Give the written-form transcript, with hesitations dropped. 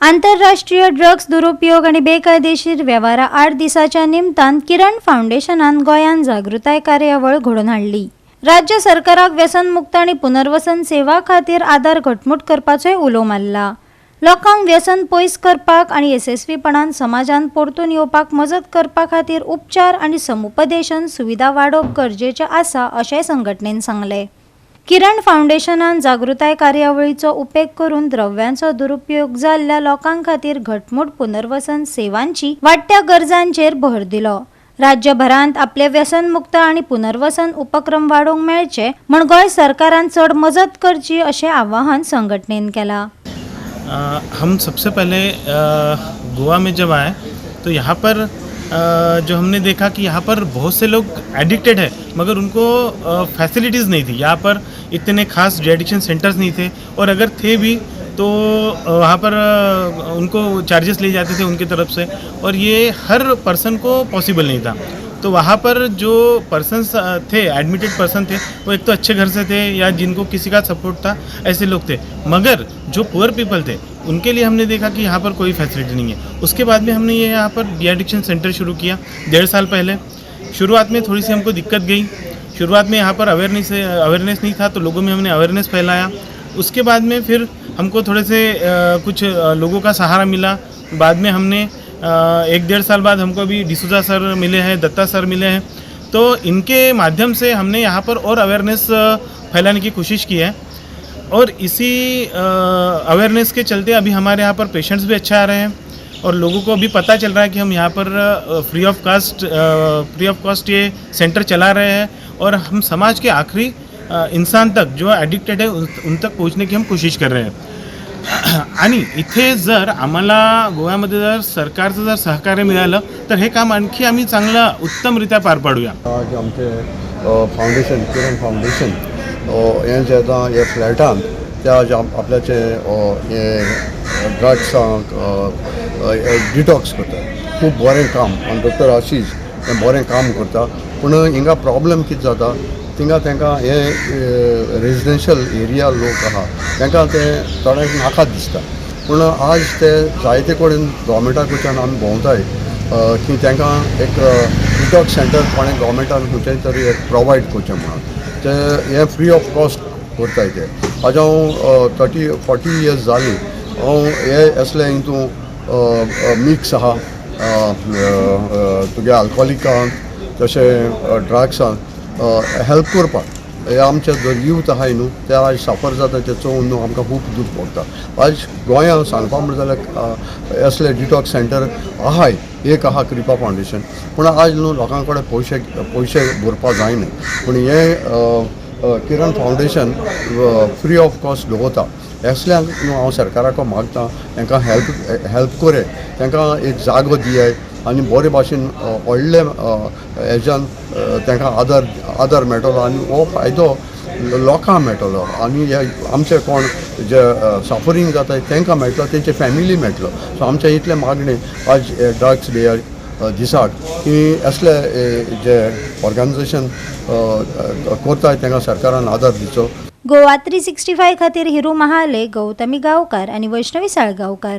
आंतरराष्ट्रीय ड्रग्स दुरुपयोग आणि बेकायदेशीर व्यवहारा 8 दिसाच्या निमतान किरण फाउंडेशनान गोंयान जागृताय कार्यावळ घडोवन हाडली। राज्य सरकाराक व्यसनमुक्त आणि पुनर्वसन सेवा खातीर आधार घटमूट करपाचोय उलो मारला। लोकांक व्यसन पयस करपाक आणि यशस्वीपणान समाजान परतून येवपाक मजत करपा खातीर उपचार आणि समुपदेशन सुविधा वाडोवप गरजेचे आसा अशें संघटनेन सांगले। किरण फाउंडेशनान जागृताय कार्यावळीचो उपेग करून द्रव्यांचो दुरुपयोग जाल्ल्या लोकां खातीर घटमूट पुनर्वसन सेवांची वाडट्या गरजांचेर भर दिलो। राज्यभरांत आपले व्यसनमुक्त आणि पुनर्वसन उपक्रम वाडोवंक मेळचे म्हण गोंय सरकारान चड मजत करची अशें आवाहन संघटनेन केला। हम सबसे पहले गोवा में जब आए तो यहाँ पर जो हमने देखा कि यहाँ पर बहुत से लोग एडिक्टेड है, मगर उनको फैसिलिटीज़ नहीं थी। यहाँ पर इतने खास डी एडिक्शन सेंटर्स नहीं थे, और अगर थे भी तो वहाँ पर उनको चार्जेस लिए जाते थे उनकी तरफ से, और ये हर पर्सन को पॉसिबल नहीं था। तो वहाँ पर जो पर्सन्स थे, एडमिटेड पर्सन थे, वो एक तो अच्छे घर से थे या जिनको किसी का सपोर्ट था, ऐसे लोग थे। मगर जो पुअर पीपल थे उनके लिए हमने देखा कि यहाँ पर कोई फैसिलिटी नहीं है। उसके बाद में हमने ये यहाँ पर डी एडिक्शन सेंटर शुरू किया 1.5 साल पहले। शुरुआत में थोड़ी सी हमको दिक्कत गई। शुरुआत में यहाँ पर अवेयरनेस नहीं था, तो लोगों में हमने अवेयरनेस फैलाया। उसके बाद में फिर हमको थोड़े से कुछ लोगों का सहारा मिला। बाद में हमने 1-1.5 साल बाद हमको अभी डिसूजा सर मिले हैं, दत्ता सर मिले हैं, तो इनके माध्यम से हमने यहाँ पर और अवेयरनेस फैलाने की कोशिश की है। और इसी अवेयरनेस के चलते अभी हमारे यहाँ पर पेशेंट्स भी अच्छा आ रहे हैं, और लोगों को अभी पता चल रहा है कि हम यहाँ पर फ्री ऑफ कॉस्ट ये सेंटर चला रहे हैं, और हम समाज के आखिरी इंसान तक जो एडिक्टेड है उन तक पहुँचने की हम कोशिश कर रहे हैं। आणि इथे जर आम्हाला गोव्यामध्ये जर सरकारचं जर सहकार्य मिळालं तर हे काम आणखी आम्ही चांगलं उत्तमरित्या पार पाडूया। आज आमचे फाउंडेशन किरण फाउंडेशन हें जें आतां हे फ्लॅटान ते आज आपल्याचे हे ड्रग्सांक डिटॉक्स करता। खूब बरें काम, आनी डॉक्टर आशीष हें बरें काम करता। पूण हिंगा प्रॉब्लेम कितें जाता, तांकां हे रेजिडेंशियल एरिया लोक आहा तांकां ते थोड्यांक नाका दिसता। पूण आज ते जायते कडेन गव्हर्मेंटा कडच्यान आमी भोंवताय की तांकां एक डिटॉक्स सेंटर कोणें गव्हर्मेंटान खंयच्याय तरी एक प्रोवायड करचें म्हणून ते हे फ्री ऑफ कॉस्ट करताय ते। आज हांव 30-40 इयर्स जालीं हांव हे असले हितून मिक्स आहा तुगे अल्कोहोलिकांक तशें ड्रग्सांक हेल्प करपाक। हे आमचे जो यूथ आहाय न्हू ते आज सफर जाता ते चोवन न्हू आमकां खूब दूख पडटा। आज गोंयांत सांगपा म्हणटा जाल्यार असले डिटॉक्स सेंटर आहाय, एक आहा कृपा फाउंडेशन, पूण आज न्हू लोकां कडेन पयशे भरपा जायना। पूण हे किरण फाउंडेशन फ्री ऑफ कॉस्ट दवरता। असल्यांक न्हू हांव सरकाराक मागता तांकां हेल्प करे, तांकां एक जागो दियाय आनी बरे भाशेन व्हडले हेज्यान तांकां आदार मेळटलो, आनी हो फायदो लोकांक मेळटलो, आनी हे आमचे कोण जे सफरींग जाता तांकां मेळटलो, तेंचे फॅमिली मेळटलो। सो आमचे इतले मागणे आज ड्रग्स डे दिसाक की असले जे ऑर्गनायझेशन करतात तांकां सरकारान आदार दिवचो। गोवा 365 खातीर हिरू महाले, गौतमी गांवकार आणि वैष्णवी साळगांवकार।